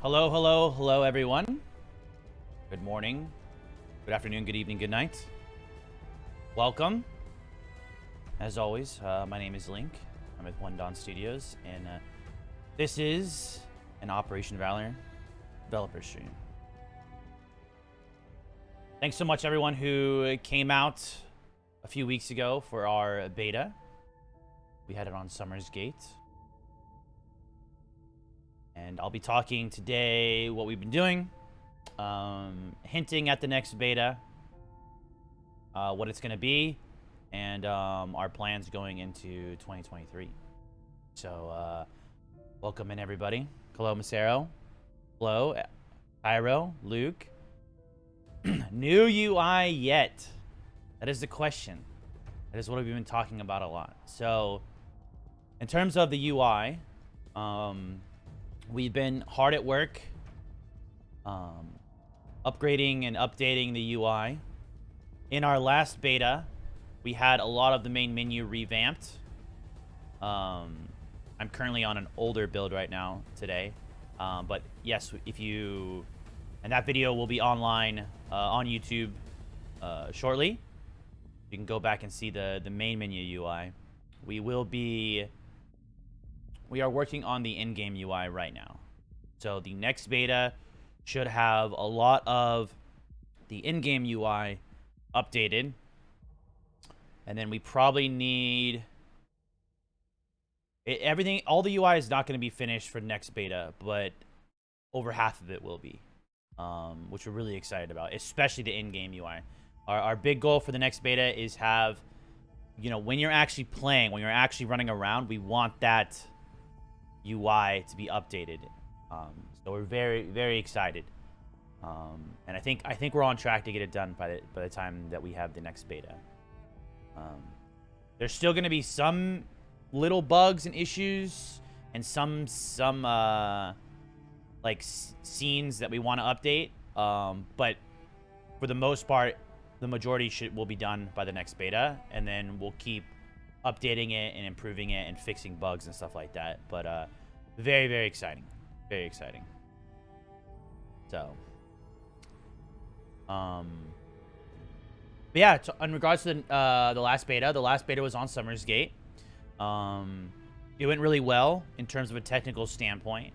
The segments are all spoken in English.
Hello, hello, hello, everyone. Good morning, good afternoon, good evening, good night. Welcome. As always, my name is Link. I'm with One Dawn Studios, and this is an Operation Valor developer stream. Thanks so much, everyone who came out a few weeks ago for our beta. We had it on Summer's Gate. And I'll be talking today what we've been doing, hinting at the next beta, what it's going to be, and our plans going into 2023. So, welcome in, everybody. Hello, Macero, Flo, Pyro, Luke. New UI yet? That is the question. That is what we've been talking about a lot. So, in terms of the UI, we've been hard at work upgrading and updating the UI. In our last beta, we had a lot of the main menu revamped. I'm currently on an older build right now today. But yes, and that video will be online on YouTube shortly. You can go back and see the main menu UI. We are working on the in-game UI right now. So the next beta should have a lot of the in-game UI updated. And then we probably need everything. All the UI is not going to be finished for next beta, but over half of it will be, which we're really excited about, especially the in-game UI. Our big goal for the next beta is have, when you're actually playing, when you're actually running around, we want that UI to be updated. So we're very, very excited. And I think we're on track to get it done by the time that we have the next beta. There's still going to be some little bugs and issues and some scenes that we want to update. But for the most part, the majority will be done by the next beta, and then we'll keep updating it and improving it and fixing bugs and stuff like that. But very, very exciting. Very exciting. So, but yeah, in regards to the last beta was on Summer's Gate. It went really well in terms of a technical standpoint.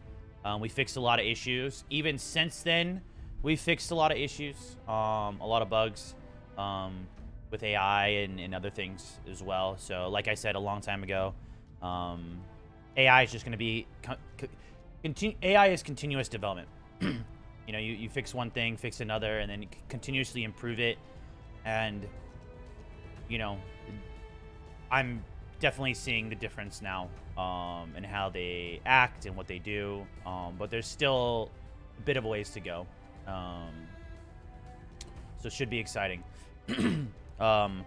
We fixed a lot of issues. Even since then, we fixed a lot of issues, a lot of bugs, with AI and other things as well. So, like I said a long time ago, AI is just going to be AI is continuous development. You fix one thing, fix another, and then continuously improve it. And I'm definitely seeing the difference now in how they act and what they do. But there's still a bit of ways to go. So it should be exciting. We're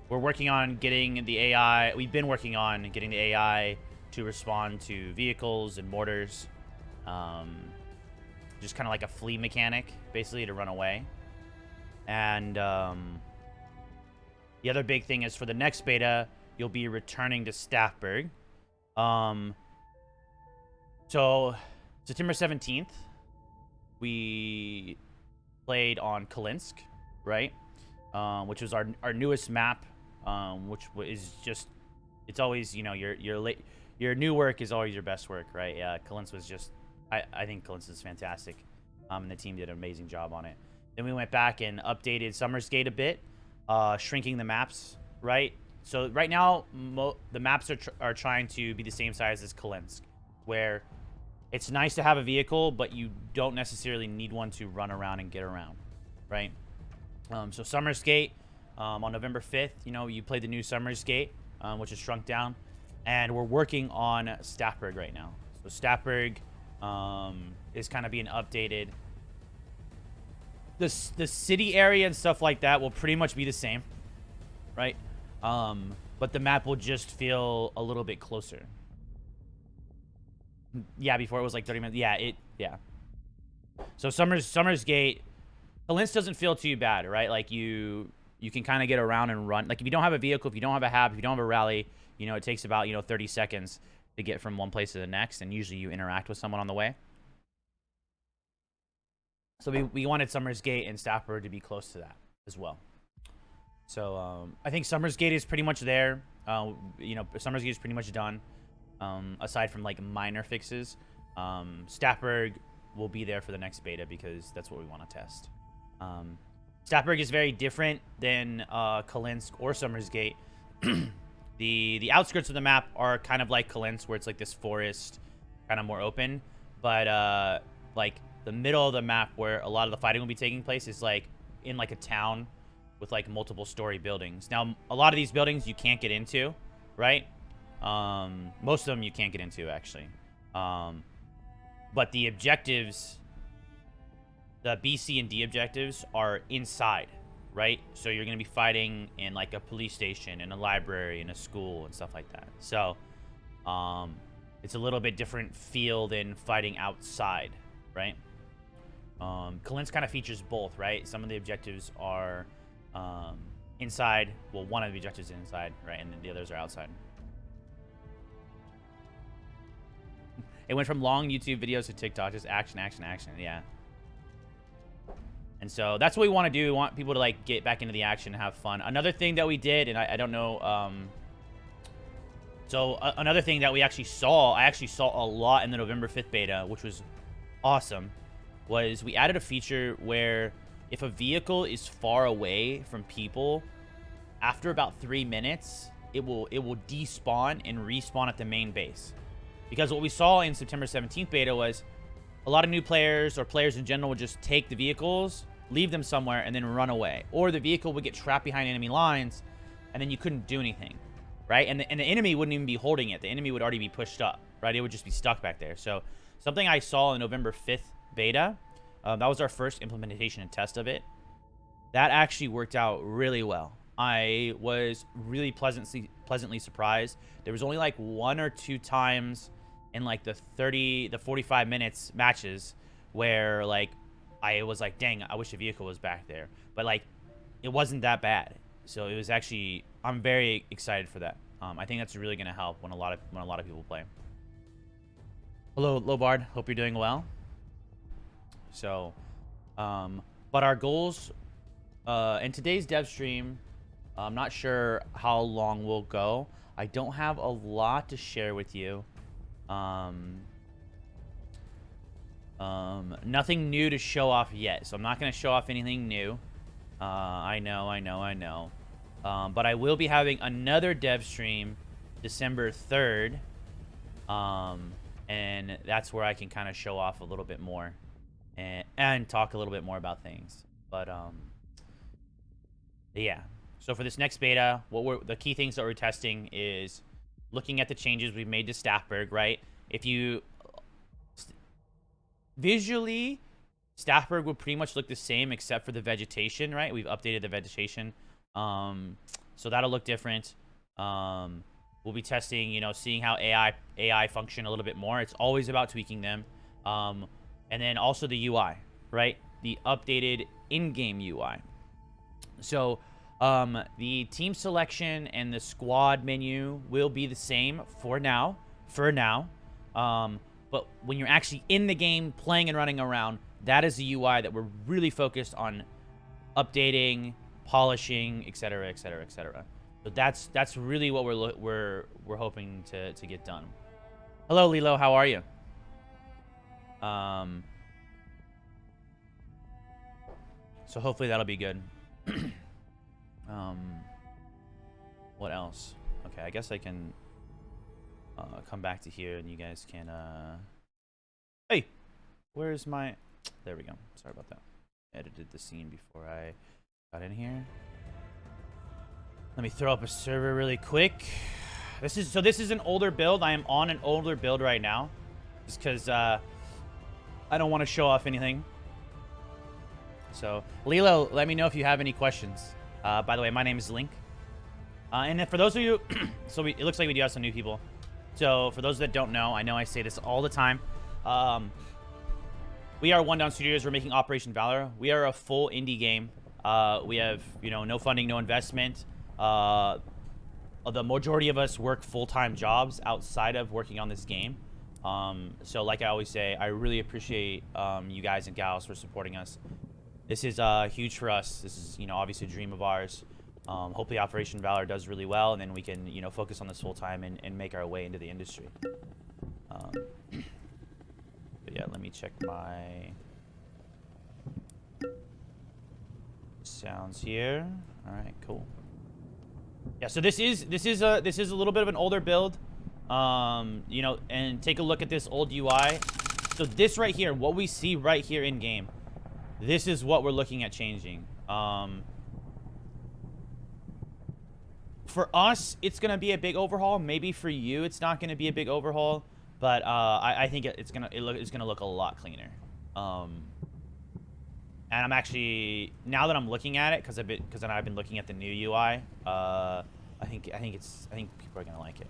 working on getting the AI. We've been working on getting the AI to respond to vehicles and mortars. Just kind of like a flea mechanic, basically, to run away. And the other big thing is for the next beta, you'll be returning to Staffberg. So September 17th, we played on Kalinsk, right? Which was our newest map, which is just, it's always, your new work is always your best work, right? Yeah, Kalinsk was just, I think Kalinsk is fantastic, and the team did an amazing job on it. Then we went back and updated Summer's Gate a bit, shrinking the maps, right? So right now, the maps are trying to be the same size as Kalinsk, where it's nice to have a vehicle, but you don't necessarily need one to run around and get around, right? So Summer's Gate, on November 5th, you play the new Summer's Gate, which is shrunk down, and we're working on Staffberg right now. So Staffberg is kind of being updated. The city area and stuff like that will pretty much be the same, right? But the map will just feel a little bit closer. Yeah, before it was like 30 minutes. Yeah. So Summer's Gate, Kalinsk doesn't feel too bad, right? Like you can kind of get around and run. Like if you don't have a vehicle, if you don't have a hab, if you don't have a rally, it takes about 30 seconds to get from one place to the next, and usually you interact with someone on the way. So we wanted Summer's Gate and Stafford to be close to that as well. So I think Summer's Gate is pretty much there. You know, Summer's Gate is pretty much done. Aside from like minor fixes, Stafford will be there for the next beta because that's what we want to test. Stafford is very different than Kalinsk or Summer's Gate. The outskirts of the map are kind of like Kalinsk, where it's like this forest, kind of more open. But like the middle of the map, where a lot of the fighting will be taking place, is like in like a town with like multiple story buildings. Now, a lot of these buildings you can't get into, right? Most of them you can't get into, actually. But the objectives, the B, C, and D objectives are inside, right? So you're going to be fighting in like a police station, in a library, in a school, and stuff like that. So it's a little bit different feel than fighting outside, right? Kalinsk kind of features both, right? Some of the objectives are inside. Well, one of the objectives is inside, right? And then the others are outside. It went from long YouTube videos to TikTok, just action, action, action. Yeah. And so that's what we want to do. We want people to like get back into the action and have fun. Another thing that we did, and I don't know. Another thing that I actually saw a lot in the November 5th beta, which was awesome, was we added a feature where if a vehicle is far away from people, after about 3 minutes, it will despawn and respawn at the main base. Because what we saw in September 17th beta was a lot of new players or players in general would just take the vehicles, leave them somewhere, and then run away. Or the vehicle would get trapped behind enemy lines, and then you couldn't do anything, right? And the enemy wouldn't even be holding it. The enemy would already be pushed up, right? It would just be stuck back there. So something I saw in November 5th beta, that was our first implementation and test of it. That actually worked out really well. I was really pleasantly surprised. There was only like 1 or 2 times in like the 45 minutes matches where like I was like, dang, I wish the vehicle was back there. But like it wasn't that bad. So it was actually, I'm very excited for that. I think that's really gonna help when a lot of people play. Hello, Lobard. Hope you're doing well. So, but our goals in today's dev stream, I'm not sure how long we'll go. I don't have a lot to share with you. Nothing new to show off yet, so I'm not going to show off anything new. I know. But I will be having another dev stream December 3rd. And that's where I can kind of show off a little bit more and talk a little bit more about things. But yeah. So for this next beta, the key things that we're testing is looking at the changes we've made to Staffberg, right? If you visually, Staffberg will pretty much look the same except for the vegetation, right? We've updated the vegetation, so that'll look different. We'll be testing, you know, seeing how AI function a little bit more. It's always about tweaking them, and then also the UI, right? The updated in-game UI. So the team selection and the squad menu will be the same for now. But when you're actually in the game, playing and running around, that is the UI that we're really focused on updating, polishing, etc., etc., etc. So that's really what we're hoping to get done. Hello, Lilo. How are you? So hopefully that'll be good. What else? Okay, I guess I can come back to here and you guys can hey, where's my, there we go. Sorry about that. I edited the scene before I got in here. Let me throw up a server really quick. This is an older build. I am on an older build right now just because I don't want to show off anything. So Lilo, let me know if you have any questions. By the way, my name is Link. And then for those of you, it looks like we do have some new people. So for those that don't know, I know I say this all the time. We are One Down Studios. We're making Operation Valor. We are a full indie game. We have, you know, no funding, no investment. The majority of us work full-time jobs outside of working on this game. So like I always say, I really appreciate you guys and gals for supporting us. This is huge for us. This is, you know, obviously a dream of ours. Hopefully Operation Valor does really well, and then we can, you know, focus on this full time and make our way into the industry. But yeah, let me check my sounds here. All right, cool. Yeah, so this is a little bit of an older build. You know, and take a look at this old UI. So this right here, what we see right here in game, this is what we're looking at changing. For us, it's gonna be a big overhaul. Maybe for you, it's not gonna be a big overhaul, but I think it's gonna look a lot cleaner. And I'm actually, now that I'm looking at it, because I've been looking at the new UI, I think people are gonna like it.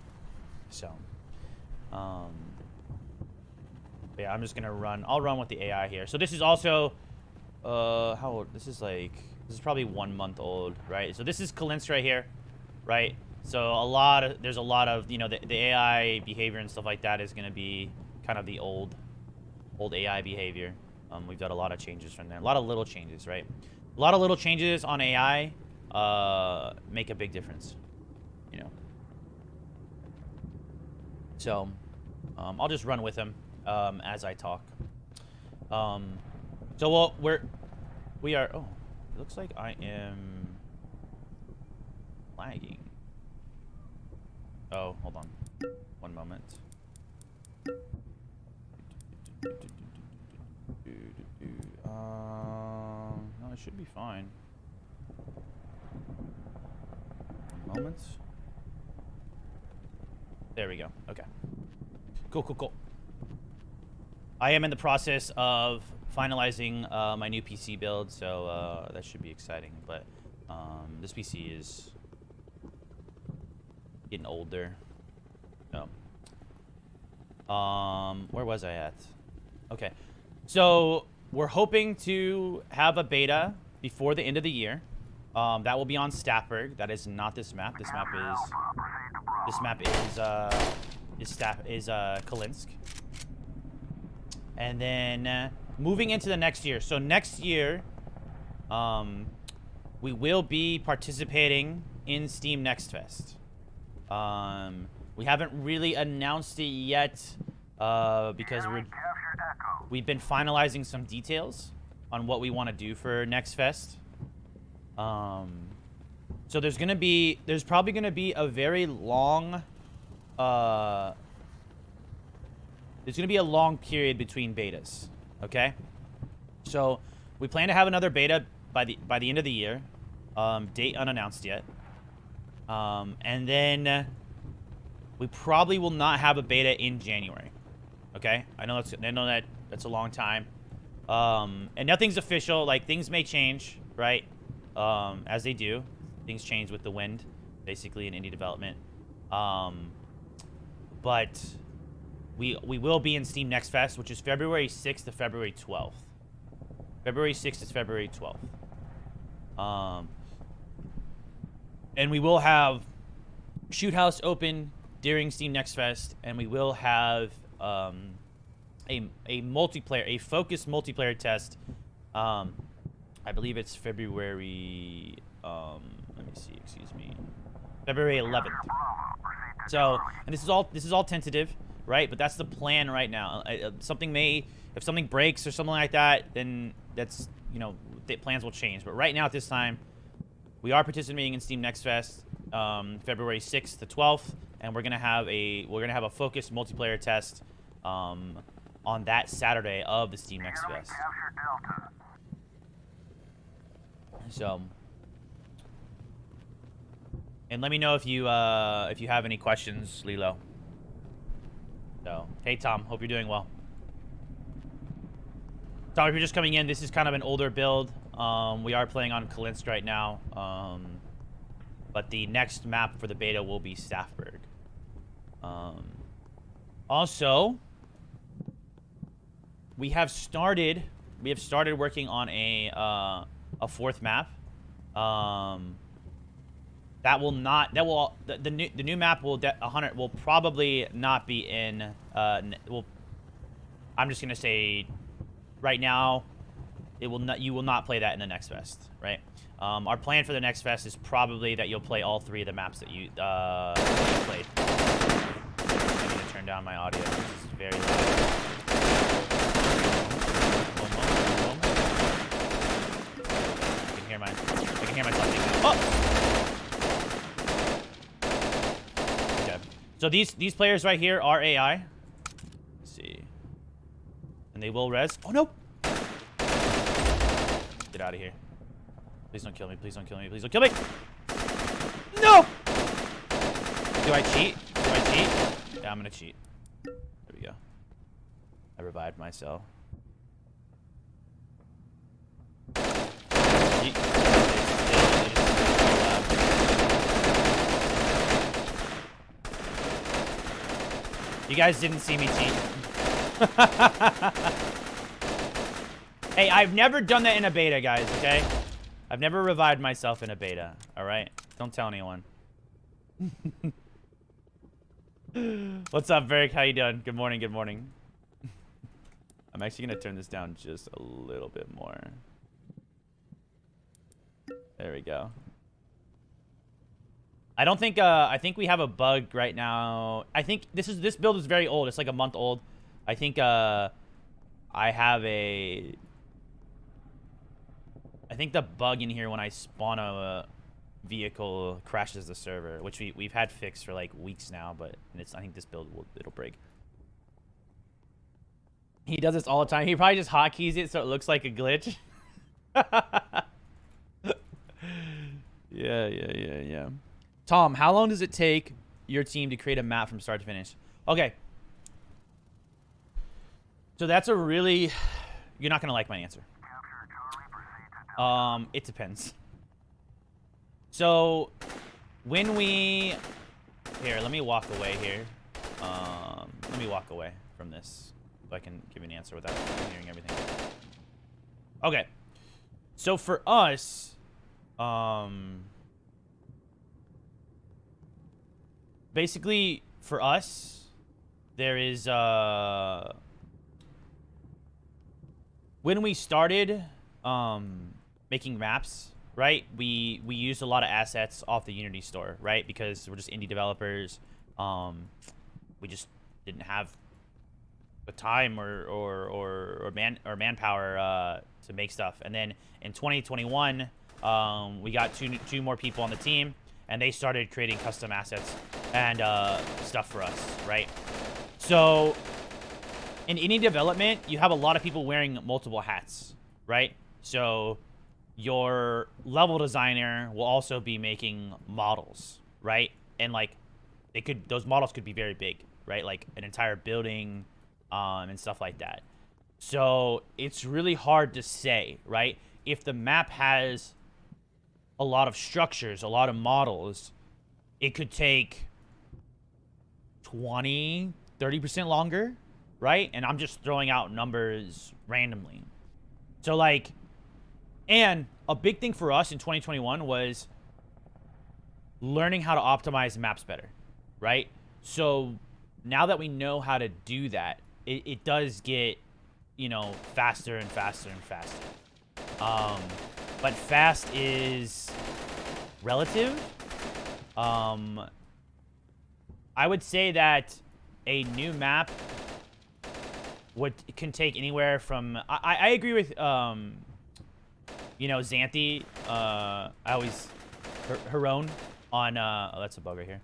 So, but yeah, I'm just gonna run. I'll run with the AI here. So this is also, how old? This is probably 1 month old, right? So this is Kalinsk right here, right? So there's a lot of, you know, the AI behavior and stuff like that is gonna be kind of the old AI behavior. We've done a lot of changes from there. A lot of little changes, right? A lot of little changes on AI make a big difference, you know. So I'll just run with him as I talk. So we are. Oh, it looks like I am lagging. Oh, hold on, 1 moment. No, it should be fine. 1 moment. There we go. Okay. Cool. I am in the process of finalizing my new PC build, so that should be exciting. But this PC is getting older. So, where was I at? Okay. So we're hoping to have a beta before the end of the year. That will be on Staffberg. That is not this map. This map is Kalinsk. And then moving into the next year. So next year, we will be participating in Steam Next Fest. We haven't really announced it yet because we've been finalizing some details on what we want to do for Next Fest. So there's probably gonna be a very long, there's gonna be a long period between betas. Okay, so we plan to have another beta by the end of the year. Date unannounced yet. And then we probably will not have a beta in January. Okay, I know that's a long time. And nothing's official. Like, things may change, right? As they do. Things change with the wind, basically, in indie development. But we will be in Steam Next Fest, which is February 6th to February 12th. February 6th is February 12th. And we will have Shoot House open during Steam Next Fest, and we will have a multiplayer, a focused multiplayer test. I believe it's February. Let me see. Excuse me. February 11th. So, and this is all tentative, right? But that's the plan right now. If something breaks or something like that, then that's, you know, the plans will change. But right now at this time, we are participating in Steam Next Fest, February 6th to 12th, and we're gonna have a focused multiplayer test on that Saturday of the Steam Next Fest. So, and let me know if you have any questions, Lilo. So, hey Tom, hope you're doing well. Tom, if you're just coming in, this is kind of an older build. We are playing on Kalinsk right now, but the next map for the beta will be Staffberg. Also, we have started working on a fourth map. That That will not. That will the new map will 100 will probably not be in. Will. I'm just gonna say, right now, it will not. You will not play that in the next fest, right? Our plan for the next fest is probably that you'll play all 3 of the maps that you played. I need to turn down my audio. This is very loud. I can hear myself thinking. Oh! Okay. So these players right here are AI. Let's see. And they will res. Oh no! Get out of here. Please don't kill me. Please don't kill me. Please don't kill me. No! Do I cheat? Do I cheat? Yeah, I'm gonna cheat. There we go. I revived myself. You guys didn't see me cheat. Hey, I've never done that in a beta, guys, okay? I've never revived myself in a beta, alright? Don't tell anyone. What's up, Varric? How you doing? Good morning, good morning. I'm actually gonna turn this down just a little bit more. There we go. I don't think, I think we have a bug right now. I think this build is very old. It's like a month old. I think, I think the bug in here when I spawn a vehicle crashes the server, which we've had fixed for like weeks now, but I think this build it'll break. He does this all the time. He probably just hotkeys it so it looks like a glitch. Yeah. Tom, how long does it take your team to create a map from start to finish? Okay. So that's a really... You're not going to like my answer. It depends. So, when we... Here, let me walk away here. Let me walk away from this so I can give an answer without hearing everything. Okay. So for us, basically for us, there is, when we started, making maps, right? We used a lot of assets off the Unity store, right? Because we're just indie developers. We just didn't have the time or manpower to make stuff. And then in 2021, we got two more people on the team, and they started creating custom assets and stuff for us, right? So in indie development, you have a lot of people wearing multiple hats, right? So your level designer will also be making models, right? And like those models could be very big, right? Like an entire building, and stuff like that. So it's really hard to say, right? If the map has a lot of structures, a lot of models, it could take 20, 30% longer, right? And I'm just throwing out numbers randomly. So like, and a big thing for us in 2021 was learning how to optimize maps better, right? So now that we know how to do that, it does get, you know, faster and faster and faster. But fast is relative. I would say that a new map can take anywhere from... I agree with, you know, Xanthi. I always... Heron on... oh, that's a bug right here.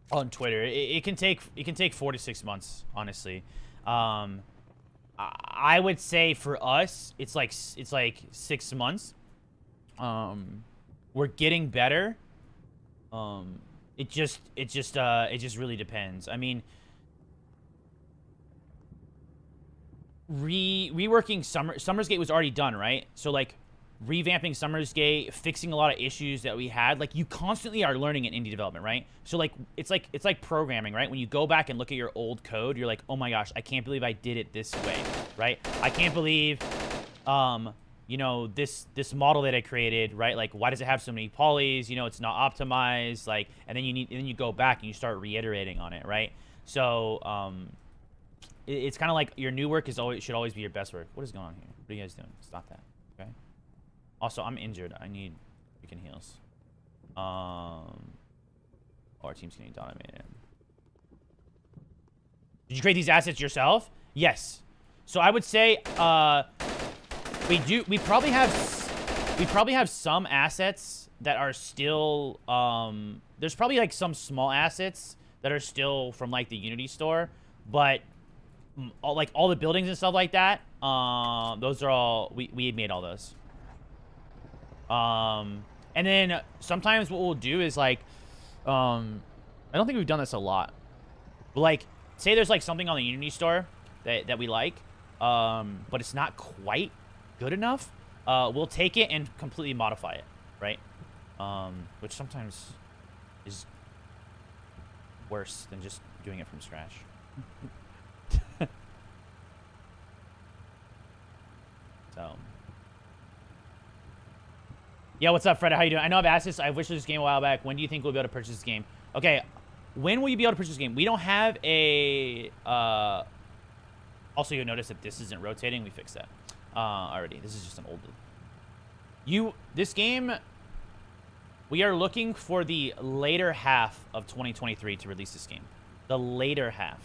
On Twitter. It can take 4 to 6 months, honestly. I would say for us, it's like 6 months. We're getting better. It just really depends. I mean, reworking Summer's Gate was already done, right? So like revamping Summer's Gate, fixing a lot of issues that we had. Like, you constantly are learning in indie development, right? So like it's like programming, right? When you go back and look at your old code, you're like, oh my gosh, I can't believe I did it this way, right? I can't believe you know, this model that I created, right? Like, why does it have so many polys? You know, it's not optimized. Like, and then you go back and you start reiterating on it, right? So it's kind of like your new work should always be your best work. What is going on here? What are you guys doing? Stop that. Okay. Also, I'm injured. I need freaking heals. Our team's getting dominated. Did you create these assets yourself? Yes. So I would say we probably have some assets that are still there's probably like some small assets that are still from like the Unity store, but like all the buildings and stuff like that, those are all we had made all those. And then sometimes what we'll do is like I don't think we've done this a lot, but like say there's like something on the Unity store that we like, but it's not quite good enough, we'll take it and completely modify it, right? Which sometimes is worse than just doing it from scratch. So, yeah, what's up, Fred? How you doing? I know I've asked this. I wished this game a while back. When do you think we'll be able to purchase this game? Okay, when will you be able to purchase this game? We don't have a... Also, you'll notice that this isn't rotating. We fixed that already. This is just an old... This game... We are looking for the later half of 2023 to release this game. The later half.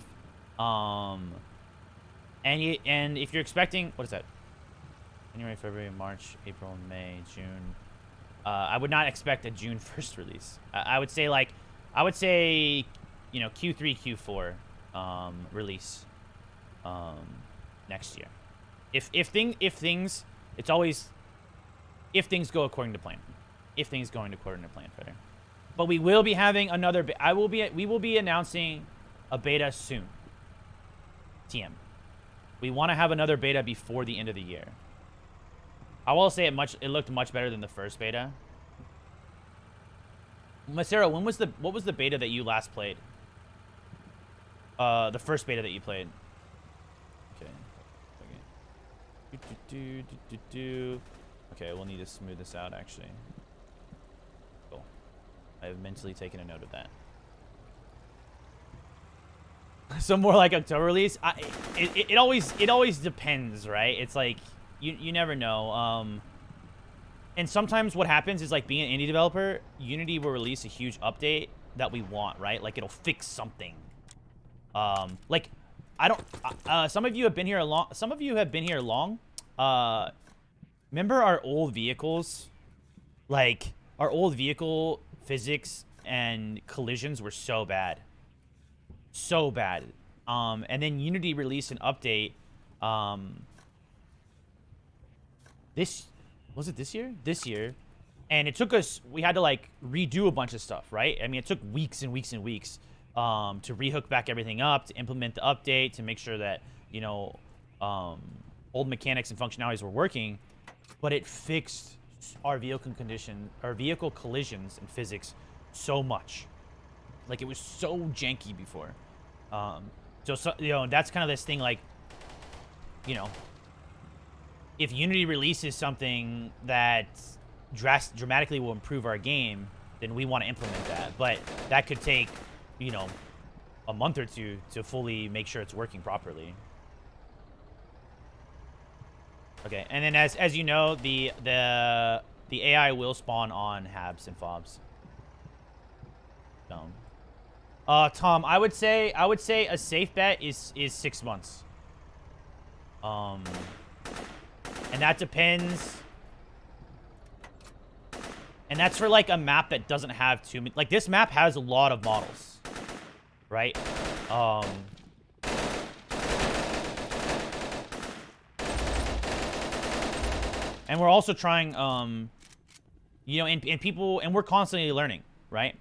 And if you're expecting... What is that? January, February, March, April, May, June. I would not expect a June 1st release. I would say you know, Q3, Q4 release next year. If things go according to plan. If things going according to plan, Fredder. But we will be having another. We will be announcing a beta soon. TM. We want to have another beta before the end of the year. I will say it looked much better than the first beta. Macero, what was the beta that you last played? The first beta that you played. Okay. Okay, we'll need to smooth this out actually. Cool. I have mentally taken a note of that. So more like October release. It always depends, right? It's like you never know. And sometimes what happens is, like, being an indie developer, Unity will release a huge update that we want, right? Like, it'll fix something. Like, I don't. Some of you have been here long. Some of you have been here long. Remember our old vehicles? Like, our old vehicle physics and collisions were so bad. So bad. And then Unity released an update. Was it this year? This year. And it took us, we had to like redo a bunch of stuff, right? I mean, it took weeks and weeks and weeks to rehook back everything up, to implement the update, to make sure that, you know, old mechanics and functionalities were working. But it fixed our vehicle collisions and physics so much. Like, it was so janky before. So you know, that's kind of this thing, like, you know, if Unity releases something that dramatically will improve our game, then we want to implement that. But that could take, you know, a month or two to fully make sure it's working properly. Okay, and then as you know, the AI will spawn on Habs and Fobs. Tom, I would say a safe bet is 6 months. And that depends. And that's for like a map that doesn't have too many. Like, this map has a lot of models, right? And we're also trying, you know, and people, and we're constantly learning, right?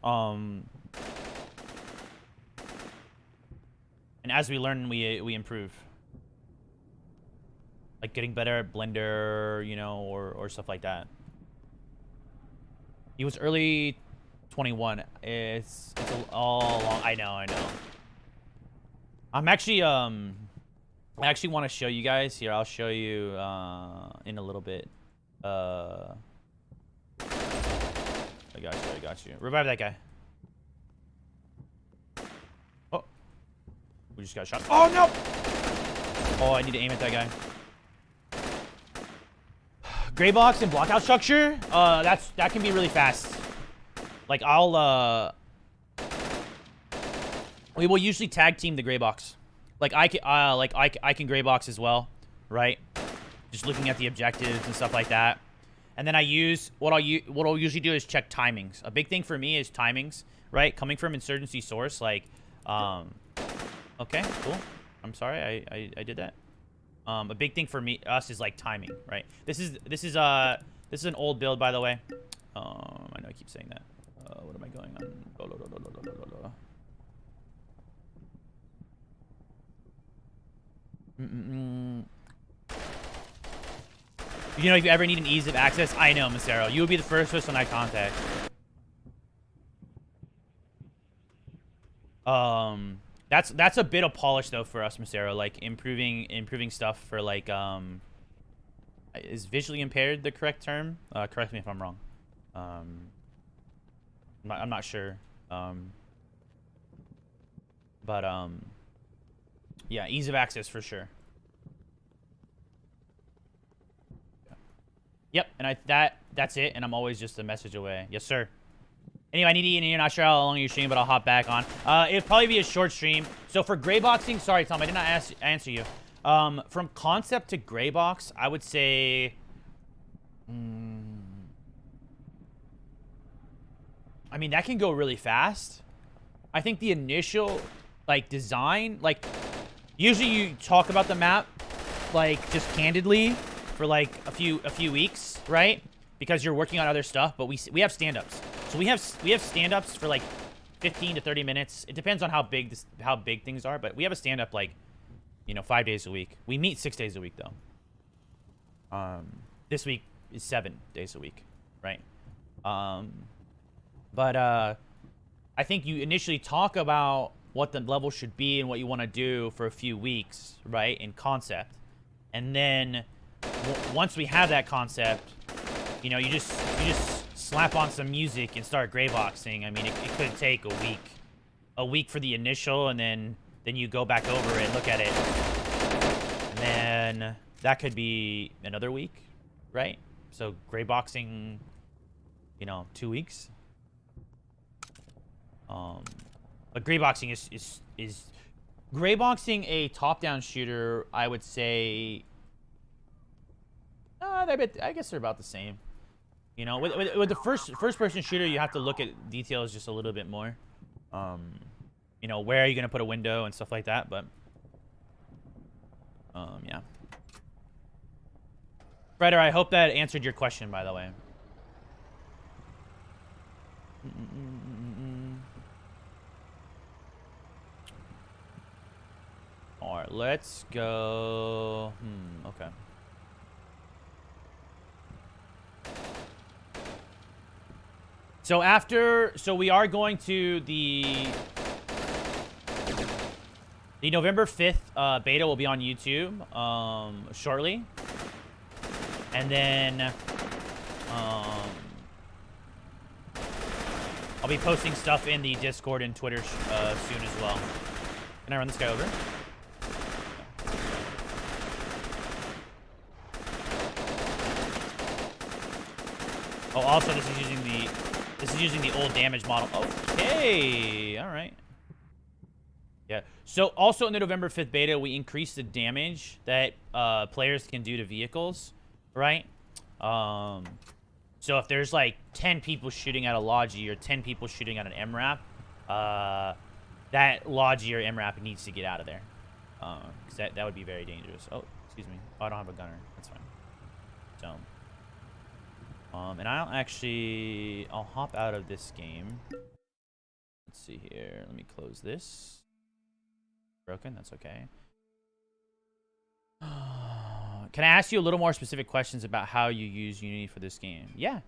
And as we learn, we improve. Like getting better at Blender, you know, or stuff like that. He was early 21. It's all long. I know. I'm actually, I actually want to show you guys here. I'll show you in a little bit. I got you. I got you. Revive that guy. Oh, we just got shot. Oh no! Oh, I need to aim at that guy. Gray box and blockout structure. That can be really fast. Like we will usually tag team the gray box. Like I can gray box as well, right? Just looking at the objectives and stuff like that. And then I use what I'll usually do is check timings. A big thing for me is timings, right? Coming from insurgency source, like, okay, cool. I'm sorry, I did that. A big thing for us is like timing, right? This is an old build, by the way. I know I keep saying that. What am I going on? You know, if you ever need an ease of access, I know, Macero. You would be the first person I contact. That's a bit of polish though for us, Macero. Like improving stuff for like is visually impaired the correct term? Correct me if I'm wrong. I'm not sure. Yeah, ease of access for sure. Yep, and that's it, and I'm always just a message away. Yes, sir. Anyway, I need to eat, and you're not sure how long you're streaming, but I'll hop back on. It'll probably be a short stream. So for gray boxing, sorry, Tom, I did not answer you. From concept to gray box, I would say... I mean, that can go really fast. I think the initial, like, design, like, usually you talk about the map, like, just candidly for, like, a few weeks, right? Because you're working on other stuff, but we have stand-ups. So we have stand-ups for, like, 15 to 30 minutes. It depends on how big things are, but we have a stand-up, like, you know, 5 days a week. We meet 6 days a week, though. This week is 7 days a week, right? But I think you initially talk about what the level should be and what you want to do for a few weeks, right, in concept. And then once we have that concept, you know, you just slap on some music and start gray boxing. I mean, it could take a week for the initial, and then you go back over it, look at it, and then that could be another week, right? So gray boxing, you know, 2 weeks. But gray boxing is gray boxing a top-down shooter. I would say, I guess they're about the same. You know, with the first-person shooter, you have to look at details just a little bit more. You know, where are you gonna put a window and stuff like that? But yeah. Fredder, I hope that answered your question, by the way. All right, let's go. Okay. So we are going to the November 5th beta will be on YouTube shortly. And then I'll be posting stuff in the Discord and Twitter soon as well. Can I run this guy over? Oh, also this is using the old damage model. Okay, all right. Yeah. So also in the November 5th beta, we increased the damage that players can do to vehicles, right? So if there's like 10 people shooting at a Logi or 10 people shooting at an MRAP, that Logi or MRAP needs to get out of there. Because that would be very dangerous. Oh, excuse me. Oh, I don't have a gunner. That's fine. So, and I'll hop out of this game. Let's see here. Let me close this. Broken. That's okay. Can I ask you a little more specific questions about how you use Unity for this game? Yeah.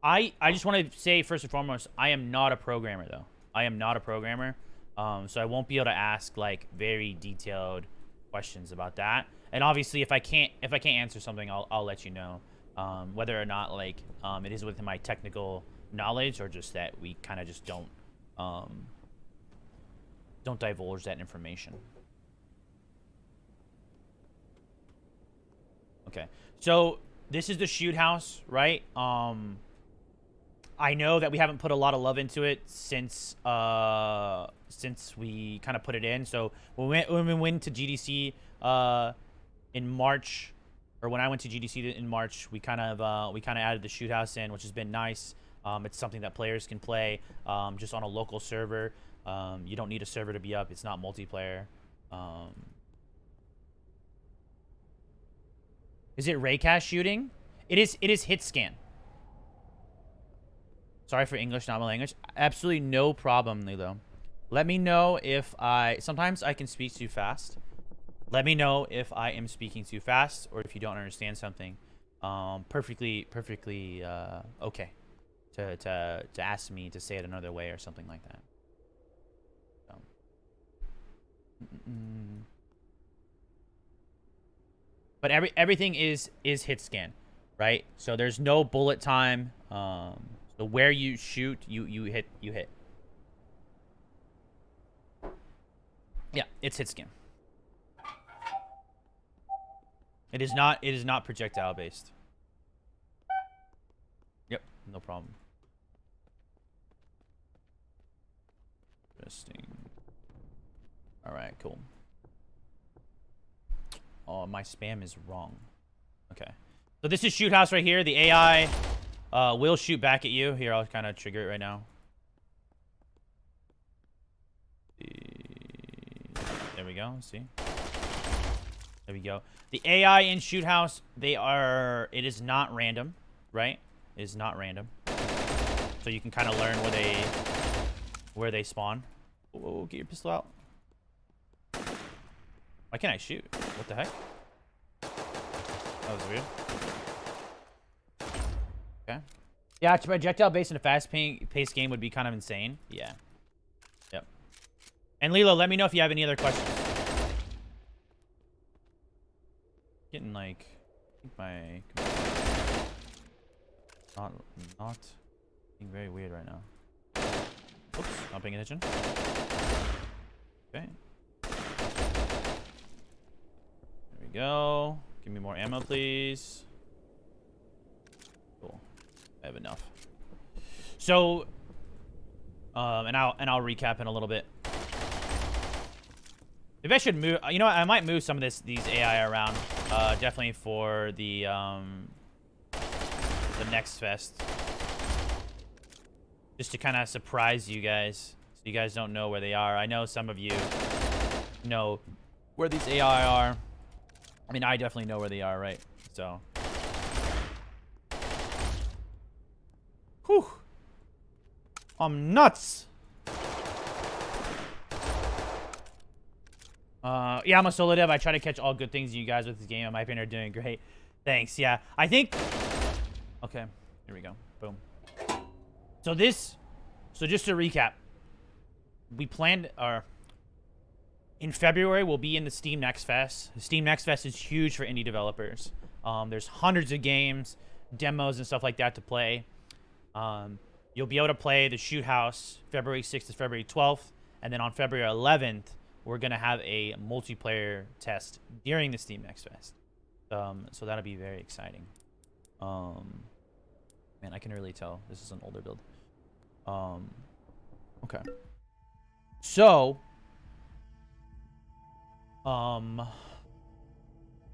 I just want to say, first and foremost, I am not a programmer, though. I am not a programmer. So I won't be able to ask, like, very detailed questions about that. And obviously, if I can't answer something, I'll let you know, whether or not like it is within my technical knowledge or just that we kind of just don't divulge that information. Okay, so this is the shoot house, right? I know that we haven't put a lot of love into it since we kind of put it in. So when we went to GDC in March, or when I went to GDC in March, we kind of added the shoot house in, which has been nice. It's something that players can play just on a local server. You don't need a server to be up. It's not multiplayer. Is it raycast shooting? It is hit scan. Sorry for English, not my language. Absolutely no problem, Lilo. Let me know if sometimes I can speak too fast. Let me know if I am speaking too fast or if you don't understand something. Perfectly okay to ask me to say it another way or something like that. So. But everything is hit scan, right? So there's no bullet time. So where you shoot, you hit. Yeah, it's hit scan. It is not projectile based. Yep, no problem. Interesting. All right, cool. Oh, my spam is wrong. Okay. So this is shoot house right here. The AI will shoot back at you. Here, I'll kind of trigger it right now. There we go. See? There we go. The AI in shoot house, it is not random, right? It is not random. So you can kind of learn where they spawn. Whoa, get your pistol out. Why can't I shoot? What the heck? That was weird. Okay. Yeah, projectile based in a fast-paced game would be kind of insane. Yeah. Yep. And Lilo, let me know if you have any other questions. Getting like, I think my not being very weird right now. Oops, not paying attention. Okay. There we go. Give me more ammo, please. Cool. I have enough. So, and I'll recap in a little bit. Maybe I should move. You know what? I might move some of these AI around. Definitely for the next fest. Just to kind of surprise you guys, so you guys don't know where they are. I know some of you know where these AI are. I mean, I definitely know where they are, right? So. Whew. I'm nuts. Yeah, I'm a solo dev. I try to catch all good things you guys with this game. In my opinion, are doing great. Thanks. Yeah, I think. Okay, here we go. Boom. So just to recap, we planned in February we'll be in the Steam Next Fest. The Steam Next Fest is huge for indie developers. There's hundreds of games, demos, and stuff like that to play. You'll be able to play the Shoot House February 6th to February 12th, and then on February 11th we're gonna have a multiplayer test during the Steam Next Fest. So that'll be very exciting. Man, I can really tell this is an older build. Okay. So,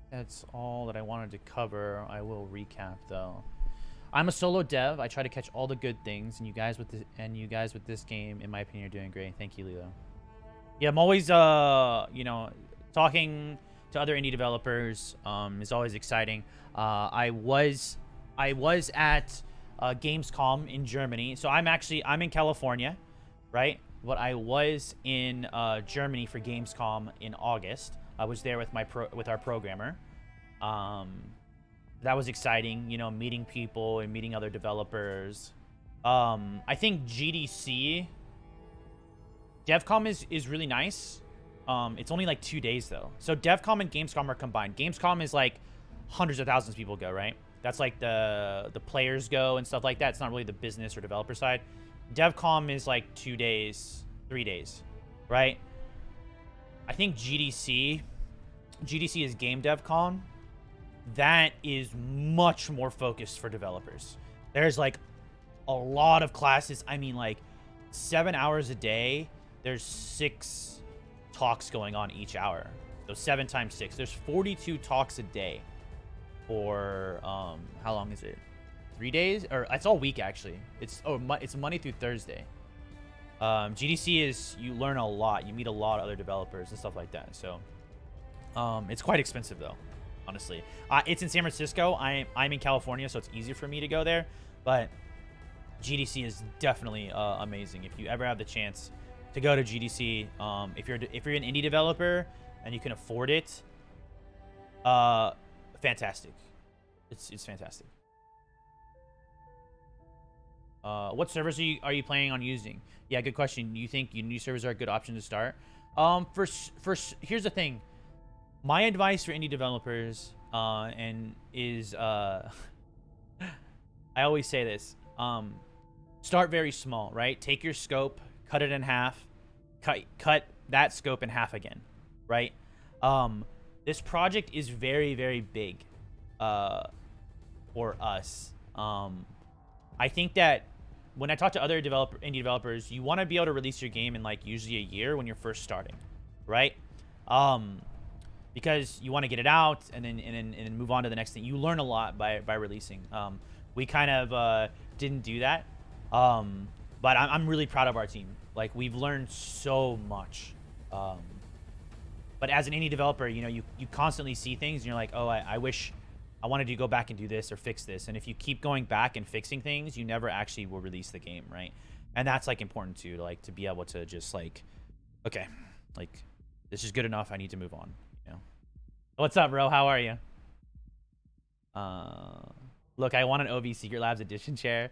that's all that I wanted to cover. I will recap though. I'm a solo dev. I try to catch all the good things, and you guys with this game, in my opinion, are doing great. Thank you, Lilo. Yeah, I'm always you know, talking to other indie developers is always exciting. I was at Gamescom in Germany. So I'm in California, right? But I was in Germany for Gamescom in August. I was there with our programmer. That was exciting, you know, meeting people and meeting other developers. I think GDC DevCom is really nice. It's only like 2 days though. So DevCom and Gamescom are combined. Gamescom is like hundreds of thousands of people go, right? That's like the players go and stuff like that. It's not really the business or developer side. DevCom is like 2 days, 3 days, right? I think GDC is Game DevCon. That is much more focused for developers. There's like a lot of classes. I mean, like 7 hours a day. There's 6 talks going on each hour. So 7 times 6. There's 42 talks a day for how long is it? 3 days? Or it's all week actually. It's Monday through Thursday. GDC is, you learn a lot. You meet a lot of other developers and stuff like that. So it's quite expensive though, honestly. It's in San Francisco. I'm in California, so it's easier for me to go there. But GDC is definitely amazing. If you ever have the chance to go to GDC, if you're an indie developer and you can afford it, fantastic. It's fantastic. What servers are you planning on using? Yeah, good question. You think new servers are a good option to start? Here's the thing. My advice for indie developers I always say this. Start very small, right? Take your scope, cut it in half, cut that scope in half again, right? This project is very, very big for us. I think that when I talk to other indie developers, you want to be able to release your game in like usually a year when you're first starting, right? Because you want to get it out and then move on to the next thing. You learn a lot by releasing. We kind of didn't do that, but I'm really proud of our team. Like, we've learned so much. But as an indie developer, you know, you constantly see things and you're like, oh, I wish I wanted to go back and do this or fix this. And if you keep going back and fixing things, you never actually will release the game, right? And that's like important too, to be able to just like, okay, like this is good enough. I need to move on. You know. What's up, bro? How are you? Look, I want an OV Secret Labs edition chair.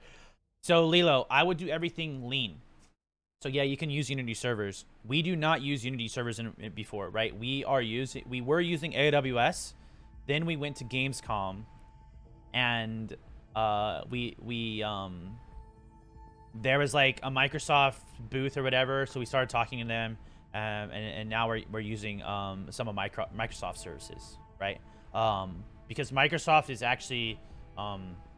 So Lilo, I would do everything lean. So yeah, you can use Unity servers. We do not use Unity servers before, right? We were using AWS. Then we went to Gamescom, and there was like a Microsoft booth or whatever, so we started talking to them, and now we're using some of Microsoft services, right? Because Microsoft is actually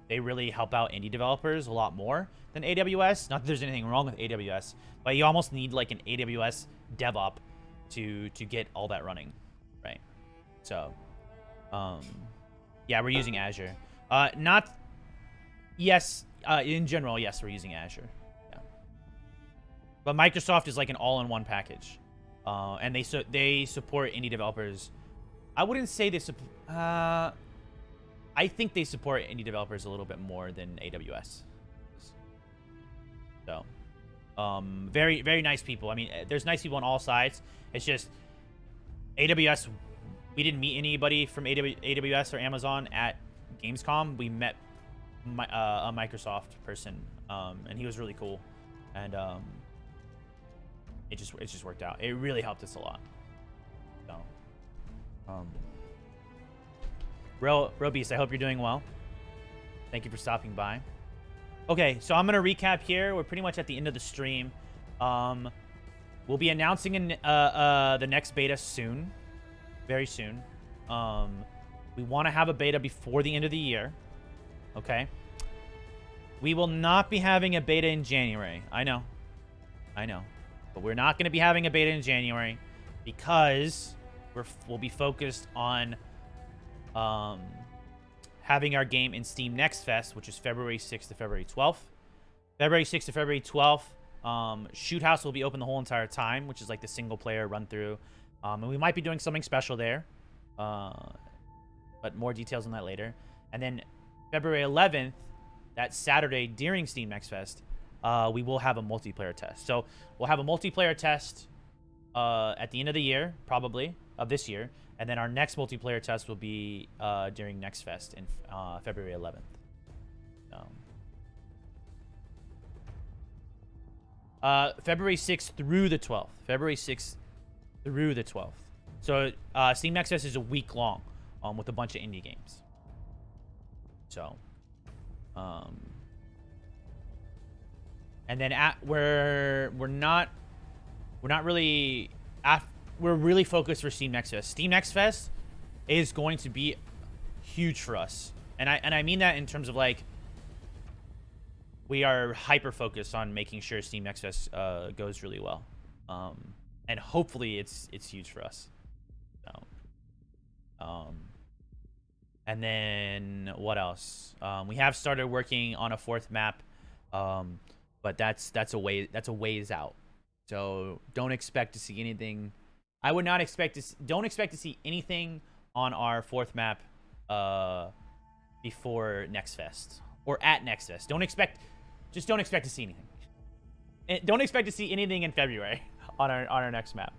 they really help out indie developers a lot more than AWS. Not that there's anything wrong with AWS, but you almost need like an AWS DevOps to get all that running, right? So. Yeah, we're using Azure. In general, yes, we're using Azure. Yeah. But Microsoft is like an all-in-one package. And they support indie developers. I wouldn't say they support, I think they support indie developers a little bit more than AWS. So, very, very nice people. I mean, there's nice people on all sides. It's just AWS. We didn't meet anybody from AWS or Amazon at Gamescom. We met a Microsoft person, and he was really cool, and it just worked out. It really helped us a lot. So, Real Beast, I hope you're doing well. Thank you for stopping by. Okay, so I'm gonna recap here. We're pretty much at the end of the stream. We'll be announcing the next beta soon. Very soon. We want to have a beta before the end of the year. Okay. We will not be having a beta in January. I know. But we're not going to be having a beta in January because we'll be focused on having our game in Steam Next Fest, which is February 6th to February 12th. February 6th to February 12th. Shoot House will be open the whole entire time, which is like the single player run through. And we might be doing something special there. But more details on that later. And then February 11th, that Saturday during Steam Next Fest, we will have a multiplayer test. So we'll have a multiplayer test at the end of the year, probably, of this year. And then our next multiplayer test will be during Next Fest in February 11th. February 6th through the 12th. February 6th through the 12th. So Steam Next Fest is a week long, with a bunch of indie games. So, and then we're really focused for Steam Next Fest. Steam Next Fest is going to be huge for us, and I mean that in terms of like, we are hyper focused on making sure Steam Next Fest goes really well, and hopefully it's huge for us. So, and then what else? We have started working on a 4th map, but that's a ways out. So don't expect to see anything. I would not expect to. Don't expect to see anything on our 4th map before Next Fest or at Next Fest. Just don't expect to see anything. And don't expect to see anything in February on our next map.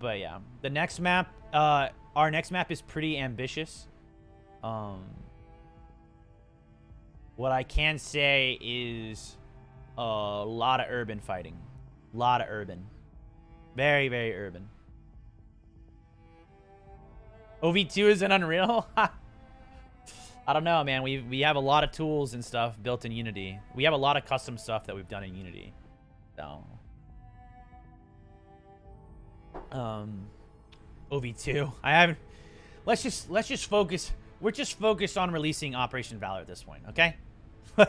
But yeah, the next map, our next map is pretty ambitious. What I can say is a lot of urban fighting. A lot of urban. Very, very urban. OV2 is an Unreal? I don't know, man. We have a lot of tools and stuff built in Unity. We have a lot of custom stuff that we've done in Unity. So, OV2. I haven't. Let's just focus. We're just focused on releasing Operation Valor at this point, okay? I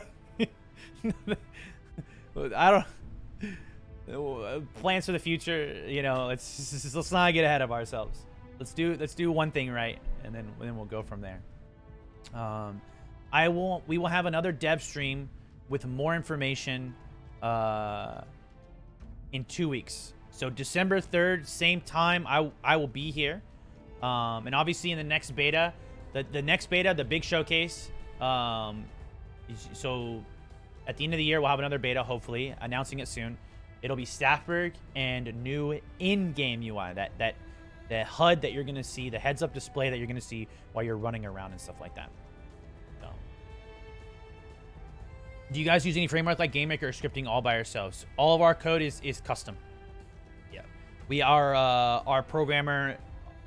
don't. Plans for the future, you know. Let's not get ahead of ourselves. Let's do one thing right, and then we'll go from there. We will have another dev stream with more information in 2 weeks. So December 3rd, same time, I will be here. And obviously in the next beta, the next beta, the big showcase. So at the end of the year, we'll have another beta, hopefully, announcing it soon. It'll be Staffberg and new in-game UI. The HUD that you're going to see, the heads-up display that you're going to see while you're running around and stuff like that. So, do you guys use any framework like GameMaker or scripting all by yourselves? All of our code is custom. Yeah. We are, our programmer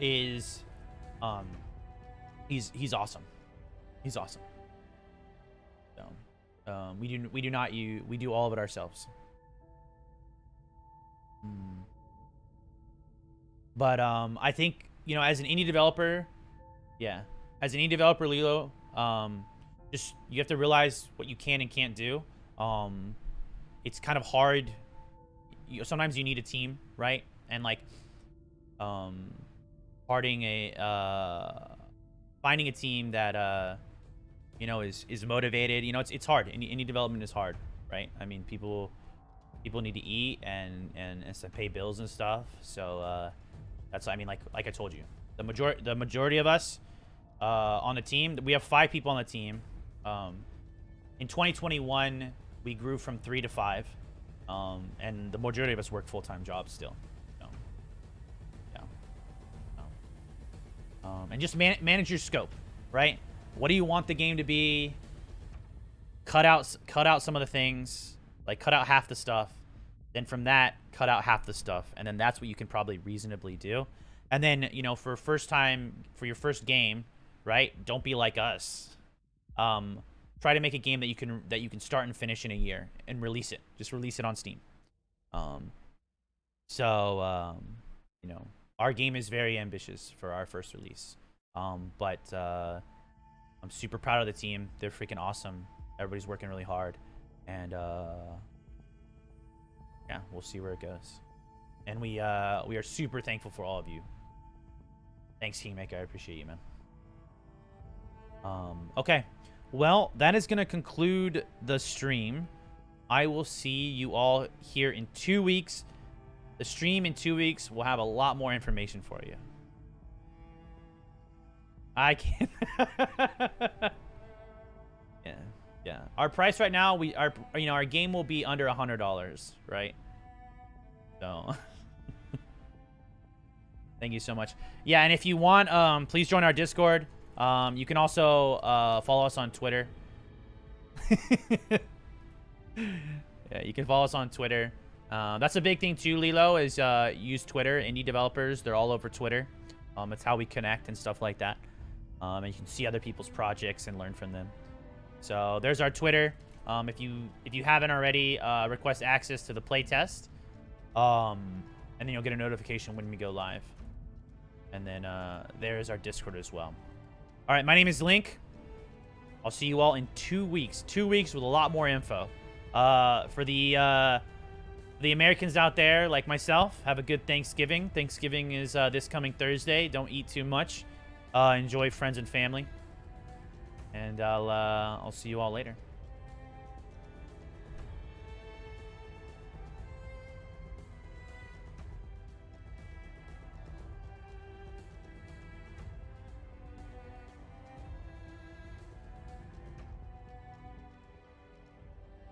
is, he's awesome. He's awesome. So, we do all of it ourselves. But I think, you know, as an indie developer, Lilo, just you have to realize what you can and can't do. It's kind of hard. Sometimes you need a team, right? And like, finding a team that you know, is motivated. You know, it's hard. Indie development is hard, right? I mean, people need to eat and pay bills and stuff. So that's, I mean, like I told you, the majority of us on the team, we have 5 people on the team. In 2021, we grew from 3 to 5, and the majority of us work full-time jobs still. So, yeah. And just manage your scope, right? What do you want the game to be? Cut out some of the things, like cut out half the stuff. Then from that, cut out half the stuff, and then that's what you can probably reasonably do. And then, you know, for your first game, right? Don't be like us. Try to make a game that you can start and finish in a year and release it. Just release it on Steam. You know, our game is very ambitious for our first release. But I'm super proud of the team. They're freaking awesome. Everybody's working really hard, and yeah, we'll see where it goes. And we are super thankful for all of you. Thanks, Kingmaker. I appreciate you, man. Okay. Well, that is going to conclude the stream. I will see you all here in 2 weeks. The stream in 2 weeks will have a lot more information for you. I can't. Yeah. Our price right now, our game will be under $100, right? So, thank you so much. Yeah, and if you want, please join our Discord. You can also follow us on Twitter. Yeah, you can follow us on Twitter. That's a big thing too, Lilo, is use Twitter. Indie developers, they're all over Twitter. It's how we connect and stuff like that. And you can see other people's projects and learn from them. So there's our Twitter. If you haven't already, request access to the playtest. And then you'll get a notification when we go live. And then there's our Discord as well. All right, my name is Link. I'll see you all in 2 weeks. 2 weeks with a lot more info. For the Americans out there, like myself, have a good Thanksgiving. Thanksgiving is this coming Thursday. Don't eat too much. Enjoy friends and family. And I'll see you all later.